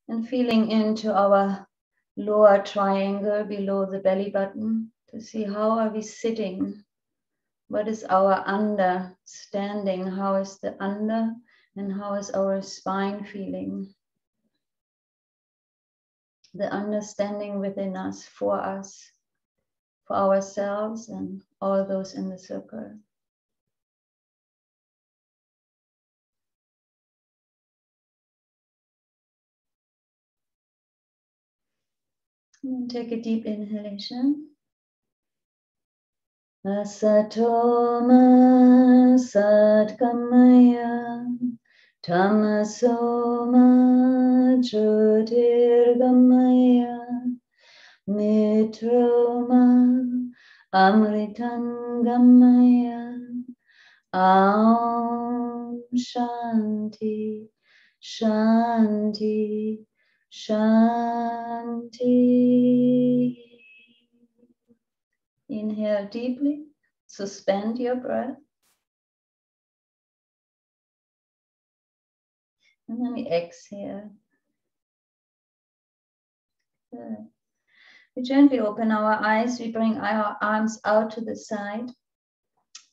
And feeling into our lower triangle below the belly button to see how are we sitting. What is our understanding? How is the under and how is our spine feeling? The understanding within us, for ourselves and all those in the circle. And take a deep inhalation. Asatoma Satkamaya Tamasoma Jyotirgamaya Mitroma Amritangamaya Aum Shanti Shanti Shanti. Inhale deeply, suspend your breath. And then we exhale. Good. We gently open our eyes. We bring our arms out to the side,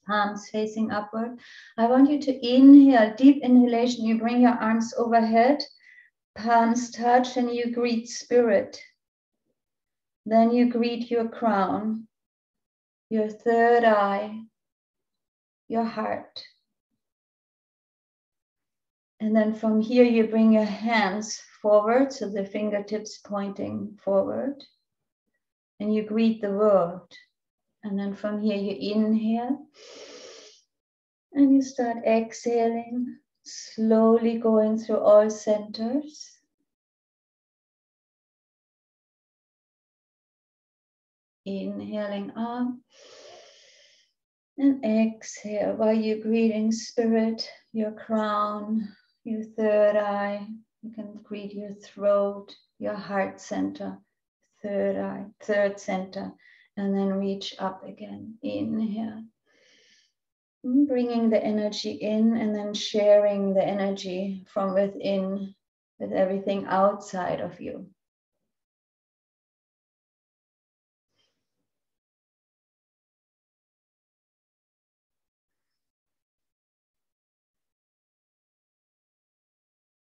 palms facing upward. I want you to inhale, deep inhalation. You bring your arms overhead, palms touch, and you greet spirit. Then you greet your crown, your third eye, your heart. And then from here, you bring your hands forward, so the fingertips pointing forward. And you greet the world. And then from here, you inhale. And you start exhaling, slowly going through all centers. Inhaling up. And exhale while you're greeting spirit, your crown, your third eye. You can greet your throat, your heart center, third eye, third center, and then reach up again. Inhale. Bringing the energy in and then sharing the energy from within with everything outside of you.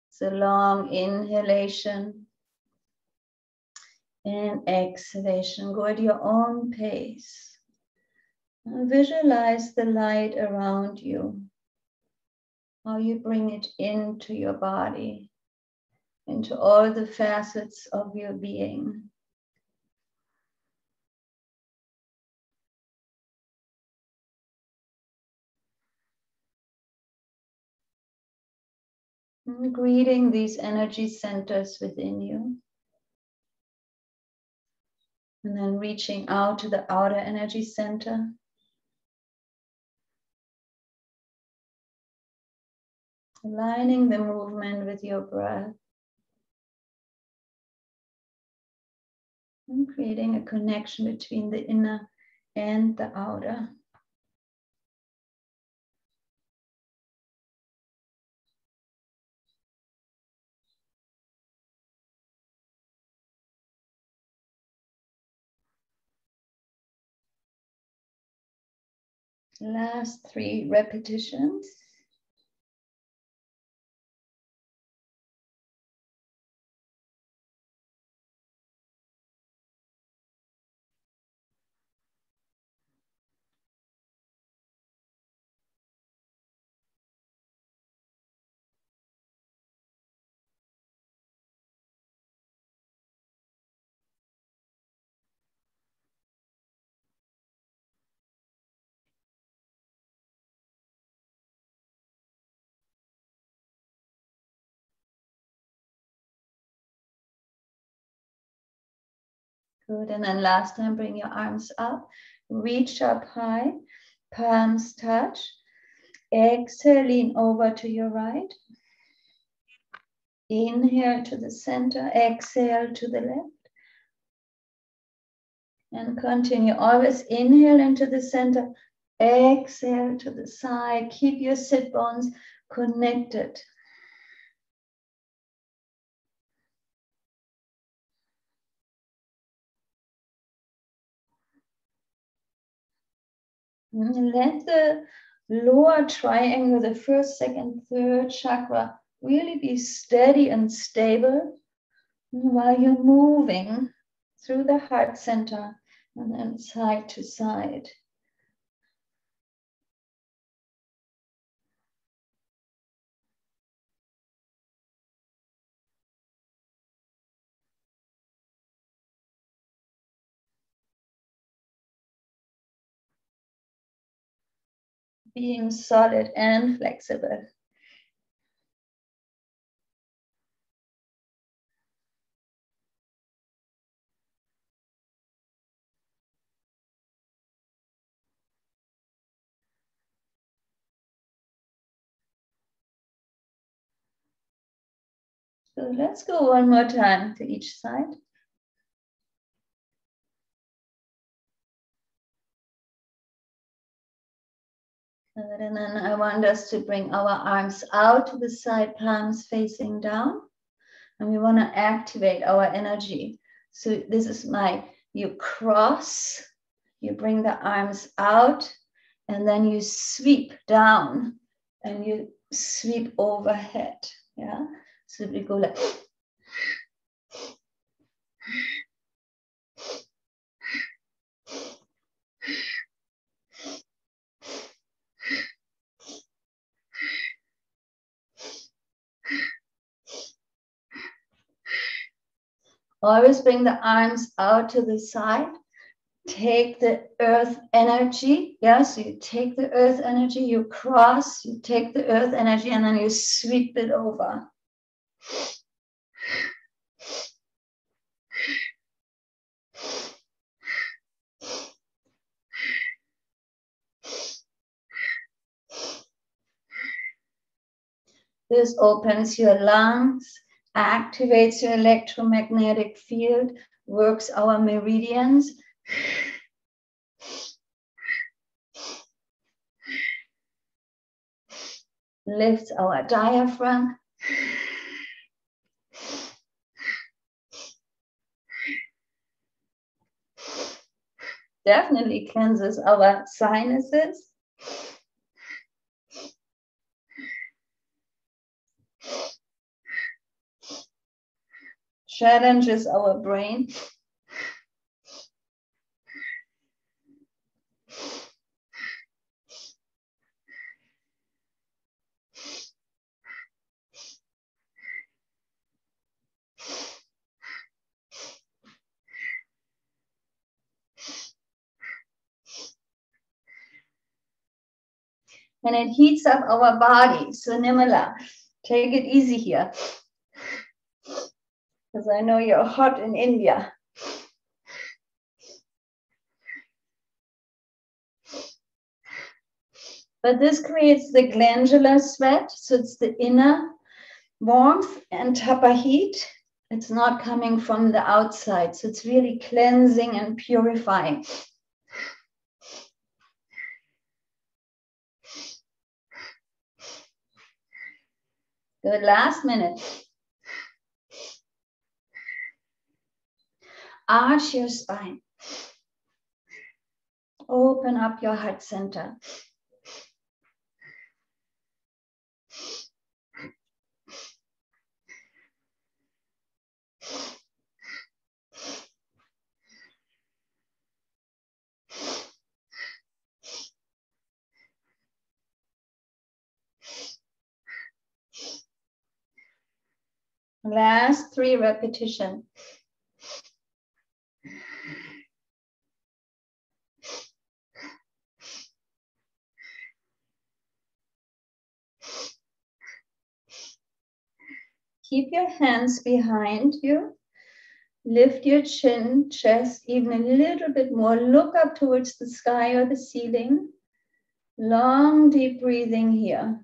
So long inhalation and exhalation. Go at your own pace. Visualize the light around you, how you bring it into your body, into all the facets of your being. And greeting these energy centers within you. And then reaching out to the outer energy center. Aligning the movement with your breath. And creating a connection between the inner and the outer. Last 3 repetitions. Good, and then last time, bring your arms up, reach up high, palms touch. Exhale, lean over to your right. Inhale to the center, exhale to the left. And continue, always inhale into the center, exhale to the side. Keep your sit bones connected. Let the lower triangle, the first, second, third chakra, really be steady and stable while you're moving through the heart center and then side to side. Being solid and flexible. So let's go one more time to each side. Good. And then I want us to bring our arms out to the side, palms facing down. And we want to activate our energy. So this is you cross, you bring the arms out, and then you sweep down and you sweep overhead. Yeah. So we go like. Always bring the arms out to the side. Take the earth energy. Yeah, so you take the earth energy, you cross, you take the earth energy, and then you sweep it over. This opens your lungs, activates your electromagnetic field, works our meridians. Lifts our diaphragm. Definitely cleanses our sinuses. Challenges our brain. And it heats up our body. So Nimala, take it easy here. Because I know you're hot in India. But this creates the glandular sweat. So it's the inner warmth and tapa heat. It's not coming from the outside. So it's really cleansing and purifying. Good, last minute. Arch your spine. Open up your heart center. Last 3 repetitions. Keep your hands behind you. Lift your chin, chest even a little bit more. Look up towards the sky or the ceiling. Long, deep breathing here.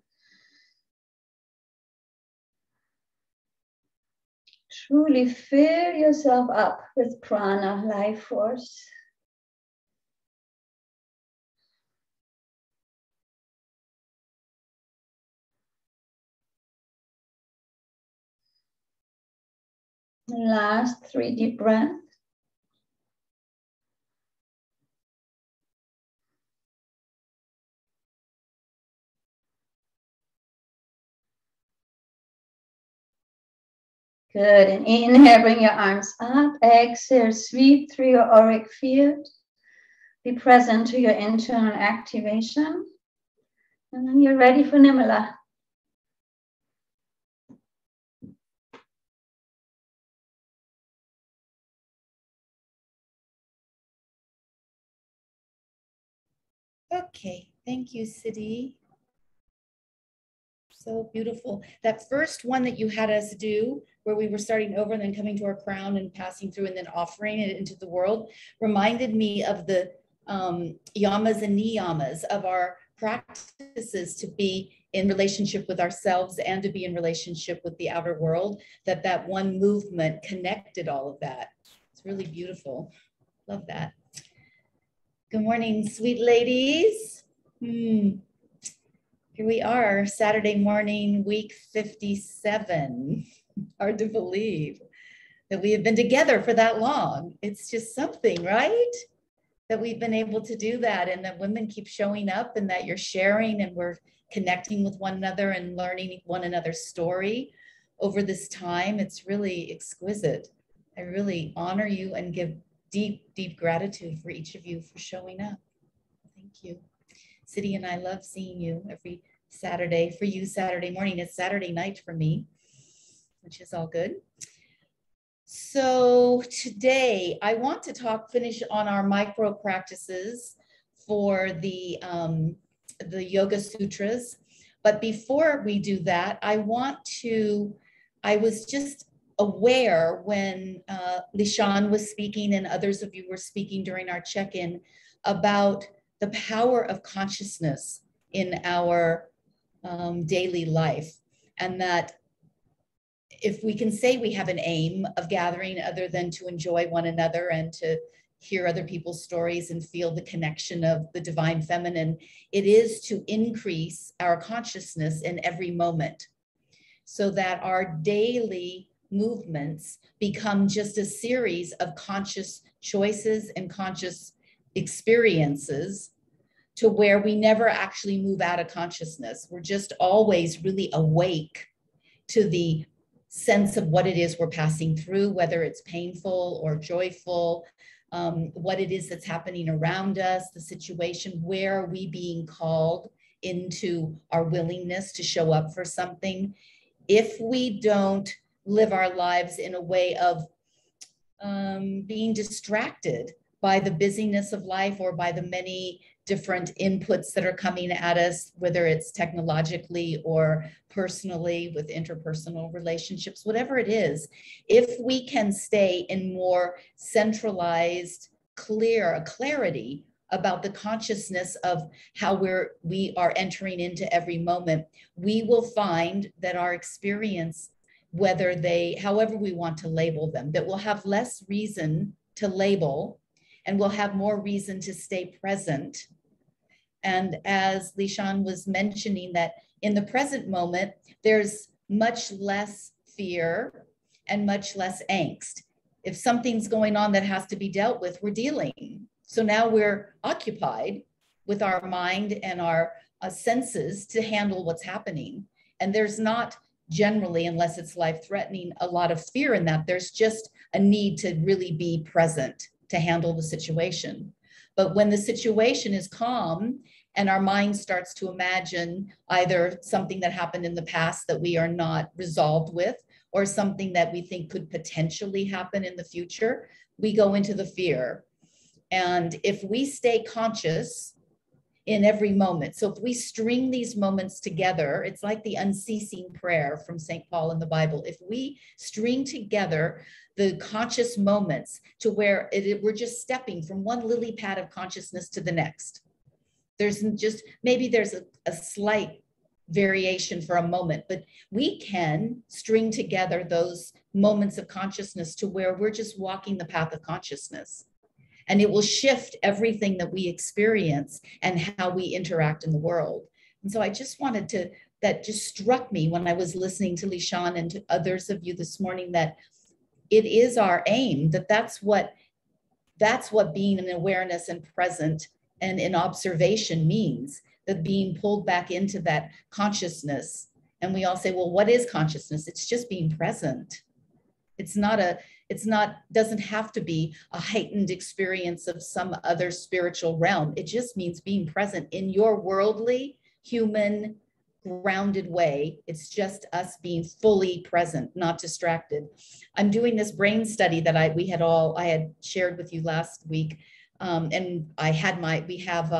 Truly fill yourself up with prana, life force. Last 3 deep breaths. Good. And inhale, bring your arms up. Exhale, sweep through your auric field. Be present to your internal activation. And then you're ready for Nirmala. Okay, thank you, Siddhi. So beautiful. That first one that you had us do, where we were starting over and then coming to our crown and passing through and then offering it into the world, reminded me of the yamas and niyamas of our practices to be in relationship with ourselves and to be in relationship with the outer world, that one movement connected all of that. It's really beautiful. Love that. Good morning, sweet ladies. Here we are, Saturday morning, week 57. Hard to believe that we have been together for that long. It's just something, right? That we've been able to do that, and that women keep showing up, and that you're sharing and we're connecting with one another and learning one another's story over this time. It's really exquisite. I really honor you and give deep, deep gratitude for each of you for showing up. Thank you. Siddhi and I love seeing you every Saturday. For you, Saturday morning. It's Saturday night for me, which is all good. So today I want to finish on our micro practices for the Yoga Sutras. But before we do that, I was just aware when Lishan was speaking and others of you were speaking during our check-in about the power of consciousness in our daily life. And that if we can say we have an aim of gathering other than to enjoy one another and to hear other people's stories and feel the connection of the divine feminine, it is to increase our consciousness in every moment so that our daily movements become just a series of conscious choices and conscious experiences, to where we never actually move out of consciousness. We're just always really awake to the sense of what it is we're passing through, whether it's painful or joyful, what it is that's happening around us, the situation, where are we being called into our willingness to show up for something. If we don't live our lives in a way of being distracted by the busyness of life or by the many different inputs that are coming at us, whether it's technologically or personally with interpersonal relationships, whatever it is, if we can stay in more centralized, clarity about the consciousness of how we are entering into every moment, we will find that our experience, however we want to label them, that we'll have less reason to label and we'll have more reason to stay present. And as Lishan was mentioning, that in the present moment, there's much less fear and much less angst. If something's going on that has to be dealt with, we're dealing. So now we're occupied with our mind and our senses to handle what's happening. And there's not generally, unless it's life-threatening, a lot of fear in that. There's just a need to really be present to handle the situation. But when the situation is calm and our mind starts to imagine either something that happened in the past that we are not resolved with, or something that we think could potentially happen in the future, we go into the fear. And if we stay conscious in every moment, so if we string these moments together, it's like the unceasing prayer from St. Paul in the Bible. If we string together the conscious moments to where we're just stepping from one lily pad of consciousness to the next. Maybe there's a slight variation for a moment, but we can string together those moments of consciousness to where we're just walking the path of consciousness. And it will shift everything that we experience and how we interact in the world. And so I just wanted that just struck me when I was listening to Lishan and to others of you this morning, that it is our aim, that's what being in awareness and present and in observation means, that being pulled back into that consciousness. And we all say, well, what is consciousness? It's just being present. Doesn't have to be a heightened experience of some other spiritual realm. It just means being present in your worldly, human, grounded way. It's just us being fully present, not distracted. I'm doing this brain study that I had shared with you last week. And we have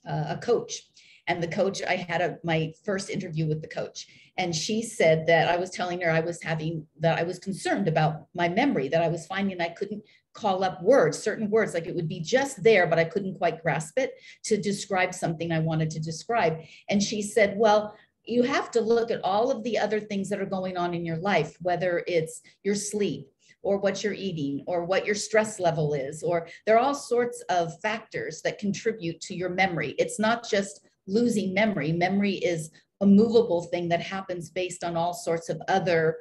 a coach, and the coach, I had my first interview with the coach, and she said that I was telling her I was concerned about my memory, that I was finding I couldn't call up certain words, like it would be just there, but I couldn't quite grasp it to describe something I wanted to describe. And she said, well, you have to look at all of the other things that are going on in your life, whether it's your sleep, or what you're eating, or what your stress level is, or there are all sorts of factors that contribute to your memory. It's not just losing memory. Memory is a movable thing that happens based on all sorts of other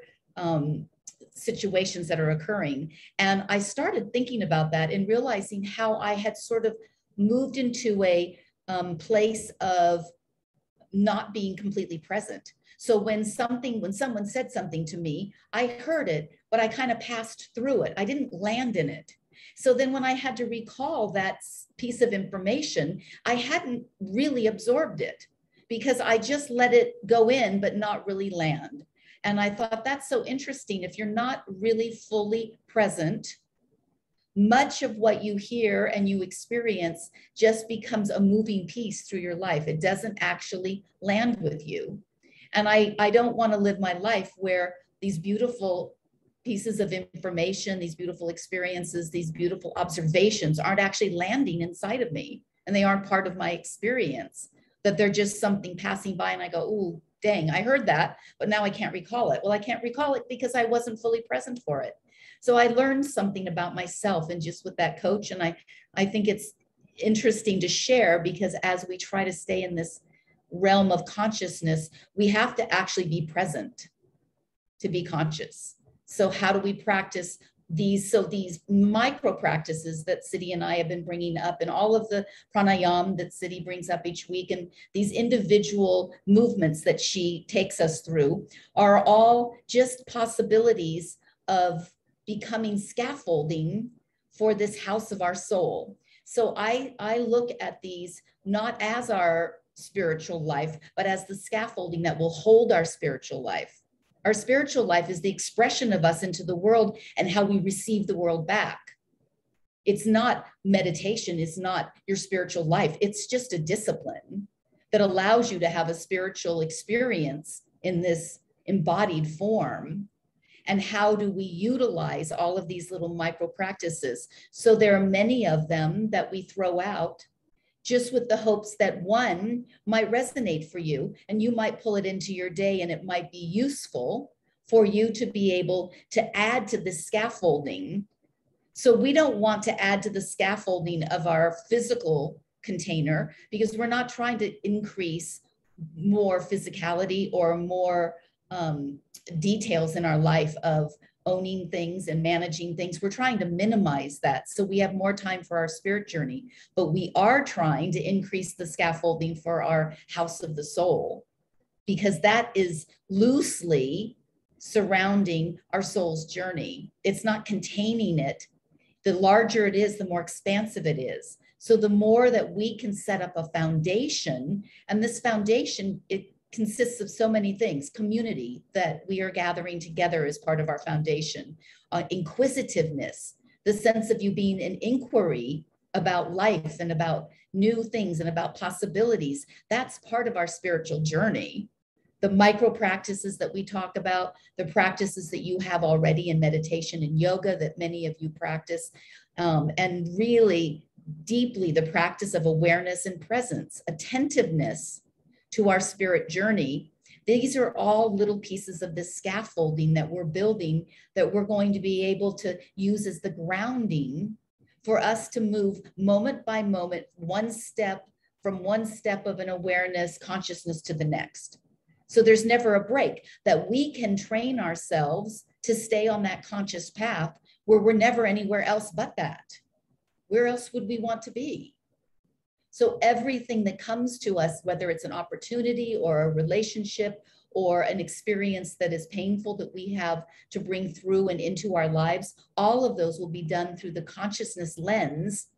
situations that are occurring. And I started thinking about that and realizing how I had sort of moved into a place of not being completely present. So when someone said something to me, I heard it, but I kind of passed through it. I didn't land in it. So then when I had to recall that piece of information, I hadn't really absorbed it because I just let it go in, but not really land. And I thought that's so interesting. If you're not really fully present, much of what you hear and you experience just becomes a moving piece through your life. It doesn't actually land with you. And I don't want to live my life where these beautiful pieces of information, these beautiful experiences, these beautiful observations aren't actually landing inside of me, and they aren't part of my experience, that they're just something passing by and I go, ooh, dang, I heard that, but now I can't recall it. Well, I can't recall it because I wasn't fully present for it. So I learned something about myself and just with that coach. And I think it's interesting to share, because as we try to stay in this realm of consciousness, we have to actually be present to be conscious. So how do we practice these? So these micro practices that Siddhi and I have been bringing up, and all of the pranayam that Siddhi brings up each week, and these individual movements that she takes us through, are all just possibilities of becoming scaffolding for this house of our soul. So I look at these not as our spiritual life, but as the scaffolding that will hold our spiritual life. Our spiritual life is the expression of us into the world and how we receive the world back. It's not meditation, it's not your spiritual life. It's just a discipline that allows you to have a spiritual experience in this embodied form. And how do we utilize all of these little micro practices? So there are many of them that we throw out just with the hopes that one might resonate for you, and you might pull it into your day, and it might be useful for you to be able to add to the scaffolding. So we don't want to add to the scaffolding of our physical container, because we're not trying to increase more physicality or more details in our life of owning things and managing things. We're trying to minimize that so we have more time for our spirit journey, but we are trying to increase the scaffolding for our house of the soul, because that is loosely surrounding our soul's journey. It's not containing it. The larger it is, the more expansive it is. So the more that we can set up a foundation, and this foundation, it consists of so many things: community that we are gathering together as part of our foundation, inquisitiveness, the sense of you being in inquiry about life and about new things and about possibilities. That's part of our spiritual journey. The micro practices that we talk about, the practices that you have already in meditation and yoga that many of you practice, and really deeply the practice of awareness and presence, attentiveness to our spirit journey. These are all little pieces of the scaffolding that we're building, that we're going to be able to use as the grounding for us to move moment by moment, one step of an awareness, consciousness to the next. So there's never a break, that we can train ourselves to stay on that conscious path where we're never anywhere else but that. Where else would we want to be? So everything that comes to us, whether it's an opportunity or a relationship or an experience that is painful that we have to bring through and into our lives, all of those will be done through the consciousness lens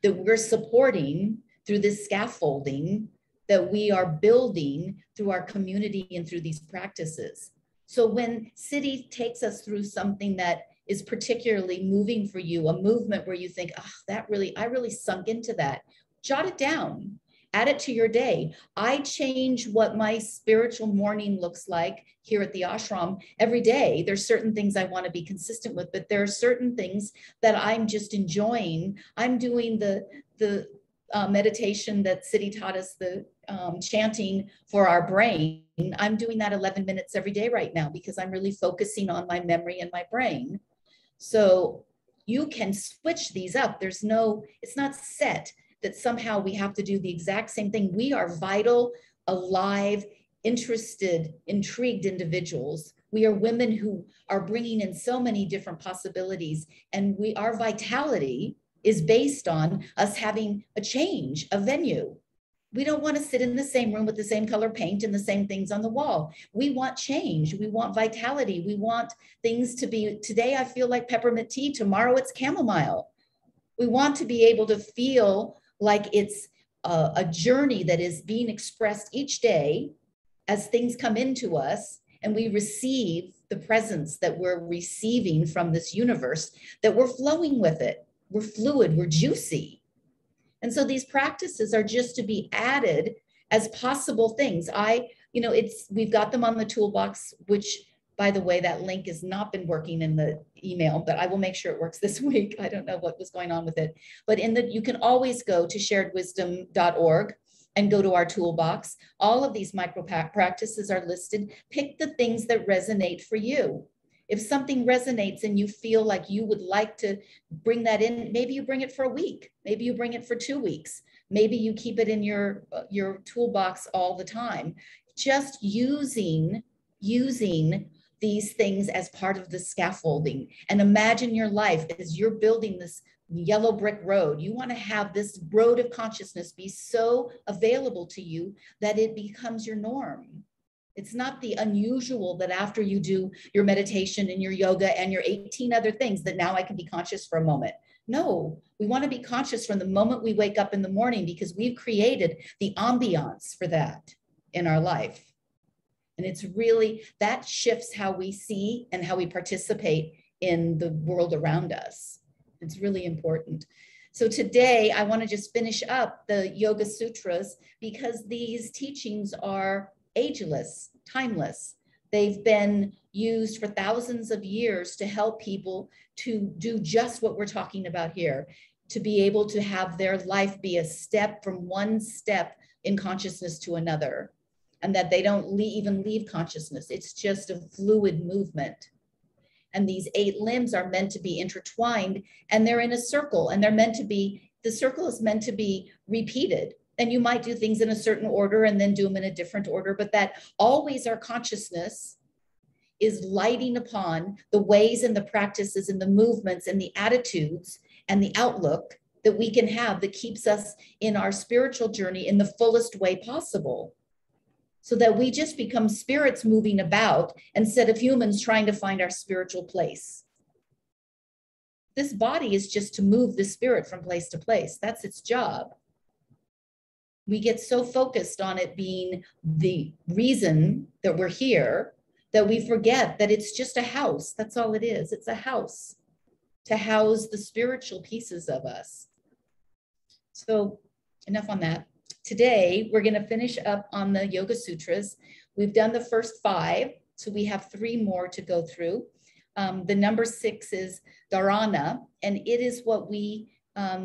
that we're supporting through this scaffolding that we are building through our community and through these practices. So when Siddhi takes us through something that is particularly moving for you, a movement where you think, oh, I really sunk into that, jot it down, add it to your day. I change what my spiritual morning looks like here at the ashram every day. There's certain things I want to be consistent with, but there are certain things that I'm just enjoying. I'm doing the meditation that Siddhi taught us, the chanting for our brain. I'm doing that 11 minutes every day right now because I'm really focusing on my memory and my brain. So you can switch these up. It's not set that somehow we have to do the exact same thing. We are vital, alive, interested, intrigued individuals. We are women who are bringing in so many different possibilities, and our vitality is based on us having a change, a venue. We don't want to sit in the same room with the same color paint and the same things on the wall. We want change. We want vitality. We want things to be, today I feel like peppermint tea, tomorrow it's chamomile. We want to be able to feel like it's a journey that is being expressed each day as things come into us and we receive the presence that we're receiving from this universe, that we're flowing with it. We're fluid, we're juicy. And so these practices are just to be added as possible things. We've got them on the toolbox, which, by the way, that link has not been working in the email, but I will make sure it works this week. I don't know what was going on with it, but you can always go to sharedwisdom.org and go to our toolbox. All of these micro practices are listed. Pick the things that resonate for you. If something resonates and you feel like you would like to bring that in, maybe you bring it for a week, maybe you bring it for 2 weeks, maybe you keep it in your toolbox all the time. Just using these things as part of the scaffolding. And imagine your life as you're building this yellow brick road. You want to have this road of consciousness be so available to you that it becomes your norm. It's not the unusual that after you do your meditation and your yoga and your 18 other things that now I can be conscious for a moment. No, we want to be conscious from the moment we wake up in the morning because we've created the ambiance for that in our life. And it's really, that shifts how we see and how we participate in the world around us. It's really important. So today I want to just finish up the Yoga Sutras because these teachings are ageless, timeless. They've been used for thousands of years to help people to do just what we're talking about here, to be able to have their life be a step from one step in consciousness to another, and that they don't even leave consciousness. It's just a fluid movement. And these 8 limbs are meant to be intertwined, and they're in a circle, and the circle is meant to be repeated. And you might do things in a certain order and then do them in a different order, but that always our consciousness is lighting upon the ways and the practices and the movements and the attitudes and the outlook that we can have that keeps us in our spiritual journey in the fullest way possible. So that we just become spirits moving about instead of humans trying to find our spiritual place. This body is just to move the spirit from place to place. That's its job. We get so focused on it being the reason that we're here that we forget that it's just a house. That's all it is. It's a house to house the spiritual pieces of us. So enough on that. Today, we're going to finish up on the Yoga Sutras. We've done the first 5, so we have 3 more to go through. The number 6 is Dharana, and it is what we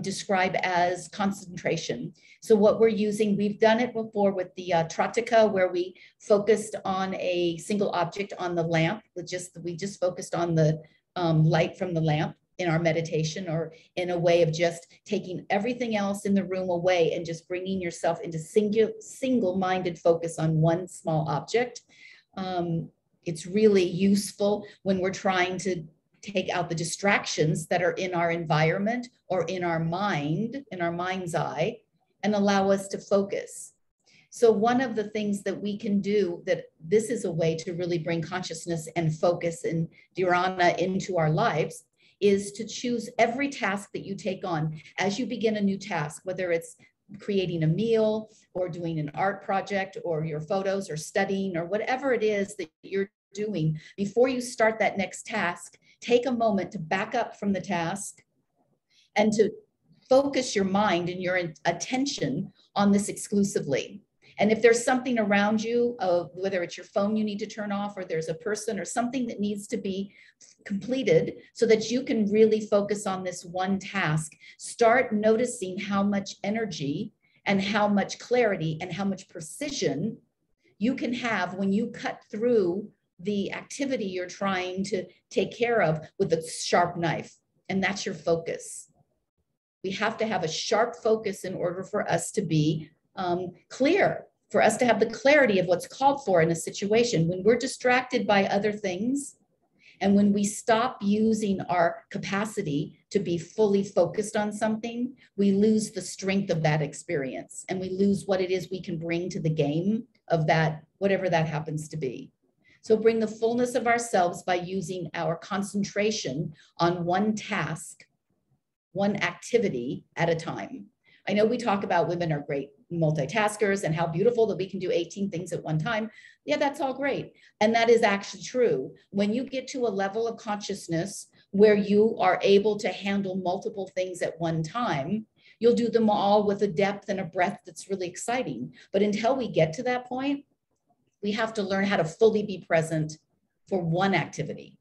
describe as concentration. So what we're using, we've done it before with the Trataka, where we focused on a single object on the lamp. We just focused on the light from the lamp in our meditation, or in a way of just taking everything else in the room away and just bringing yourself into single-minded focus on one small object. It's really useful when we're trying to take out the distractions that are in our environment or in our mind, in our mind's eye, and allow us to focus. So one of the things that we can do, that this is a way to really bring consciousness and focus and dharana into our lives, is to choose every task that you take on as you begin a new task, whether it's creating a meal or doing an art project or your photos or studying or whatever it is that you're doing. Before you start that next task, take a moment to back up from the task and to focus your mind and your attention on this exclusively. And if there's something around you, whether it's your phone you need to turn off, or there's a person or something that needs to be completed so that you can really focus on this one task, start noticing how much energy and how much clarity and how much precision you can have when you cut through the activity you're trying to take care of with a sharp knife. And that's your focus. We have to have a sharp focus in order for us to be clear, for us to have the clarity of what's called for in a situation. When we're distracted by other things, and when we stop using our capacity to be fully focused on something, we lose the strength of that experience, and we lose what it is we can bring to the game of that, whatever that happens to be. So bring the fullness of ourselves by using our concentration on one task, one activity at a time. I know we talk about women are great multitaskers and how beautiful that we can do 18 things at one time. Yeah, that's all great. And that is actually true. When you get to a level of consciousness where you are able to handle multiple things at one time, you'll do them all with a depth and a breadth that's really exciting. But until we get to that point, we have to learn how to fully be present for one activity,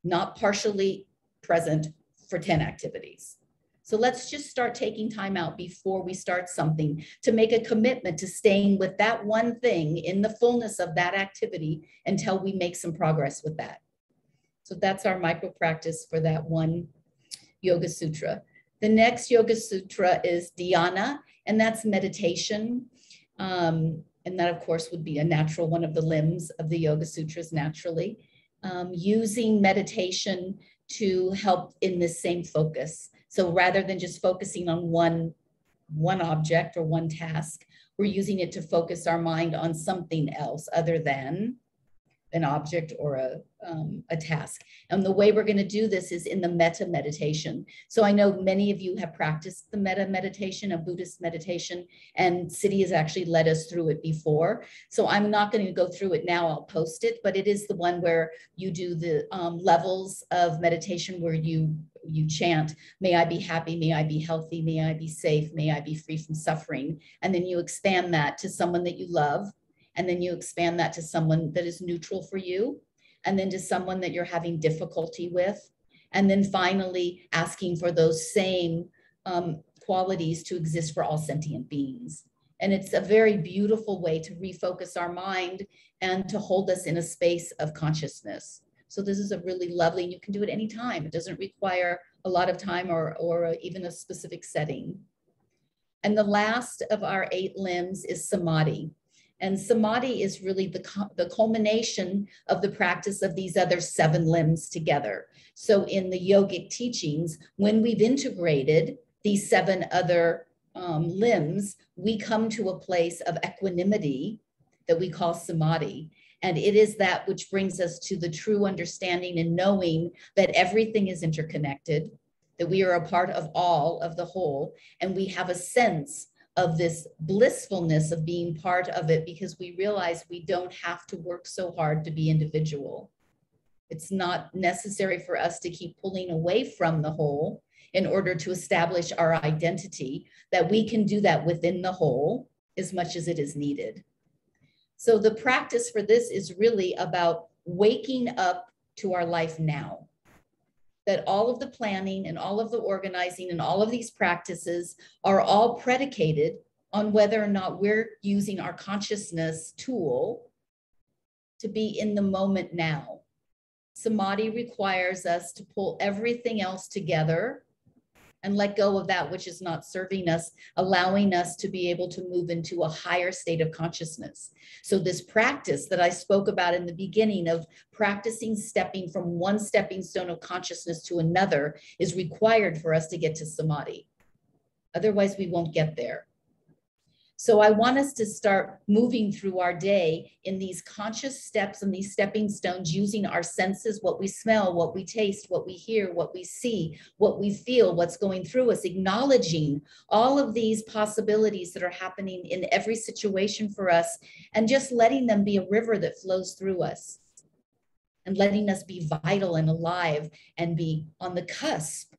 not partially present for 10 activities. So let's just start taking time out before we start something to make a commitment to staying with that one thing in the fullness of that activity until we make some progress with that. So that's our micro practice for that one Yoga Sutra. The next Yoga Sutra is dhyana, and that's meditation. And that, of course, would be a natural one of the limbs of the Yoga Sutras naturally. Using meditation to help in this same focus. So rather than just focusing on one object or one task, we're using it to focus our mind on something else other than an object or a task. And the way we're going to do this is in the metta meditation. So I know many of you have practiced the metta meditation, a Buddhist meditation, and Siddhi has actually led us through it before. So I'm not going to go through it now, I'll post it, but it is the one where you do the levels of meditation where you chant, may I be happy, may I be healthy, may I be safe, may I be free from suffering. And then you expand that to someone that you love. And then you expand that to someone that is neutral for you, and then to someone that you're having difficulty with. And then finally asking for those same qualities to exist for all sentient beings. And it's a very beautiful way to refocus our mind and to hold us in a space of consciousness. So this is a really lovely, and you can do it anytime. It doesn't require a lot of time or even a specific setting. And the last of our 8 limbs is samadhi. And samadhi is really the culmination of the practice of these other 7 limbs together. So in the yogic teachings, when we've integrated these 7 other limbs, we come to a place of equanimity that we call samadhi. And it is that which brings us to the true understanding and knowing that everything is interconnected, that we are a part of all of the whole, and we have a sense of this blissfulness of being part of it because we realize we don't have to work so hard to be individual. It's not necessary for us to keep pulling away from the whole in order to establish our identity, that we can do that within the whole as much as it is needed. So the practice for this is really about waking up to our life now. That all of the planning and all of the organizing and all of these practices are all predicated on whether or not we're using our consciousness tool to be in the moment now. Samadhi requires us to pull everything else together and let go of that which is not serving us, allowing us to be able to move into a higher state of consciousness. So this practice that I spoke about in the beginning of practicing stepping from one stepping stone of consciousness to another is required for us to get to samadhi. Otherwise, we won't get there. So I want us to start moving through our day in these conscious steps and these stepping stones, using our senses, what we smell, what we taste, what we hear, what we see, what we feel, what's going through us, acknowledging all of these possibilities that are happening in every situation for us, and just letting them be a river that flows through us, and letting us be vital and alive and be on the cusp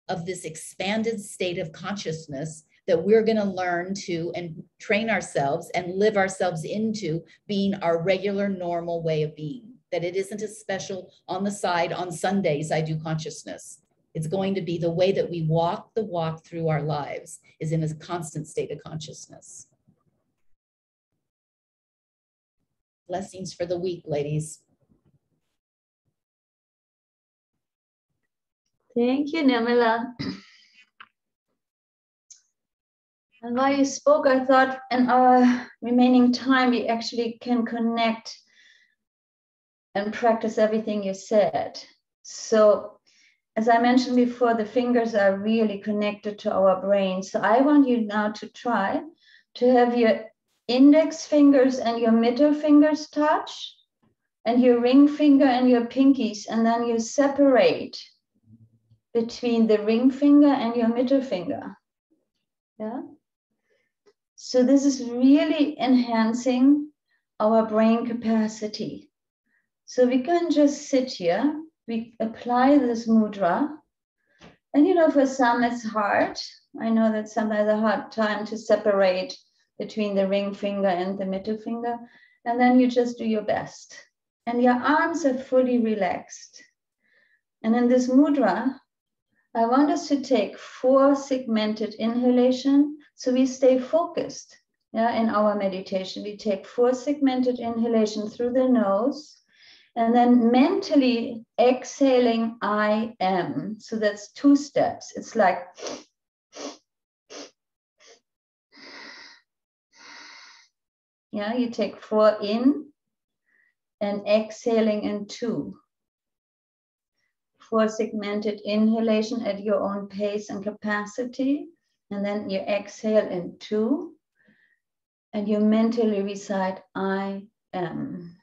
of this expanded state of consciousness that we're going to learn to and train ourselves and live ourselves into being our regular, normal way of being. That it isn't a special on the side, on Sundays, I do consciousness. It's going to be the way that we walk the walk through our lives, is in a constant state of consciousness. Blessings for the week, ladies. Thank you, Nirmala. And while you spoke, I thought in our remaining time, we actually can connect and practice everything you said. So, as I mentioned before, the fingers are really connected to our brain. So I want you now to try to have your index fingers and your middle fingers touch, and your ring finger and your pinkies, and then you separate between the ring finger and your middle finger. Yeah. So this is really enhancing our brain capacity. So we can just sit here, we apply this mudra. And you know, for some it's hard. I know that sometimes a hard time to separate between the ring finger and the middle finger. And then you just do your best. And your arms are fully relaxed. And in this mudra, I want us to take 4 segmented inhalation, so we stay focused. Yeah, in our meditation, we take 4 segmented inhalation through the nose, and then mentally exhaling, I am. So that's 2 steps. It's like, yeah, you take 4 in and exhaling in 2. 4 segmented inhalation at your own pace and capacity. And then you exhale in 2. And you mentally recite, I am.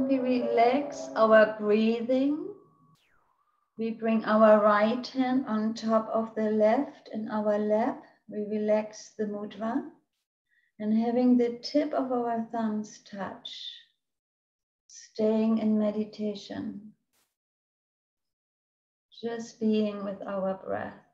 we relax our breathing. We bring our right hand on top of the left in our lap. We relax the mudra and having the tip of our thumbs touch, staying in meditation, just being with our breath.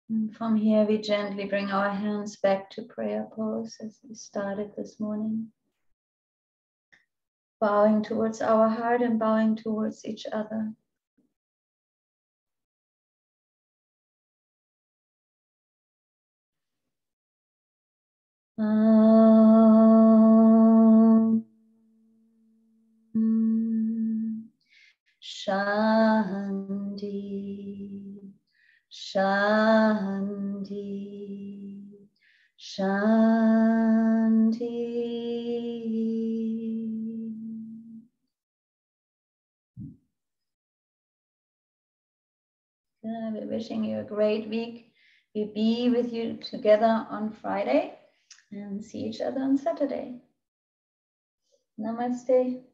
And from here, we gently bring our hands back to prayer pose as we started this morning. Bowing towards our heart and bowing towards each other. Shanti, Shanti, Shanti. We're wishing you a great week. We'll be with you together on Friday and see each other on Saturday. Namaste.